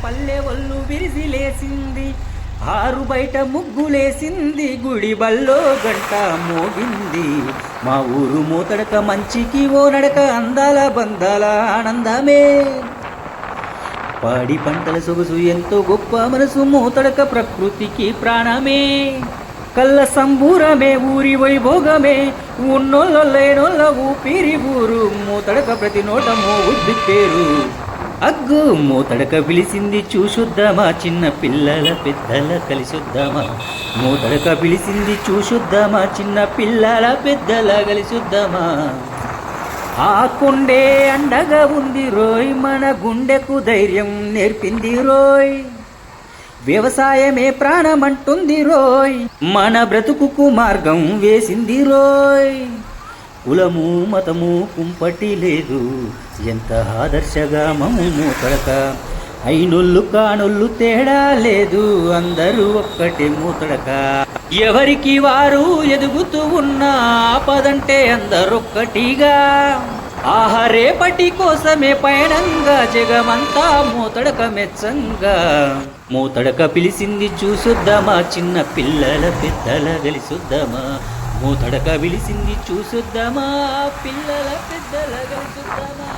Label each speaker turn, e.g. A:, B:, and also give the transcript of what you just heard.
A: పల్లె ఒళ్ళు విరిసి లేసింది, ఆరు బయట ముగ్గులేసింది, గుడి బల్లో గంట మోగింది. మా ఊరు మూతడక మంచికి ఓ నడక, అందాల బందాల ఆనందమే. పాడి పంటల సొగసు ఎంతో గొప్ప మనసు, మూతడక ప్రకృతికి ప్రాణమే. కళ్ళ సంబూరమే ఊరి వైభోగమే, ఉన్నోళ్ళ లేనోళ్ళ ఊపిరి ఊరు. మూతడక ప్రతి నోట మోగుద్ది పేరు. అగ్గు మూతడక పిలిచింది చూసుద్దామా, చిన్న పిల్లల పెద్దల కలిసొద్దామా. మూతడక పిలిచింది చూసుద్దామా, చిన్న పిల్లల పెద్దల కలిసొద్దామా. ఆ కొండే అండగా ఉంది రోయ్, మన గుండెకు ధైర్యం నేర్పింది రోయ్. వ్యవసాయమే ప్రాణమంటుంది రోయ్, మన బ్రతుకుకు మార్గం వేసింది రోయ్. కులము మతము కుంపటి లేదు, ఎంత ఆదర్శగా మము మూతడక. అయినొల్లు కానొల్లు తేడా లేదు, అందరూ ఒక్కటే మూతడక. ఎవరికి వారు ఎదుగుతూ ఉన్న ఆపదంటే అందరొక్కటిగా. ఆహారేపటి కోసమే పయనంగా, జగమంతా మూతడక మెచ్చంగా. మూతడక పిలిచింది చూసొద్దామా, చిన్న పిల్లల పెద్దల కలిసొద్దామా. మూతడక పిలిచింది చూసొద్దామా, పిల్లల పెద్దల కలిసొద్దామా.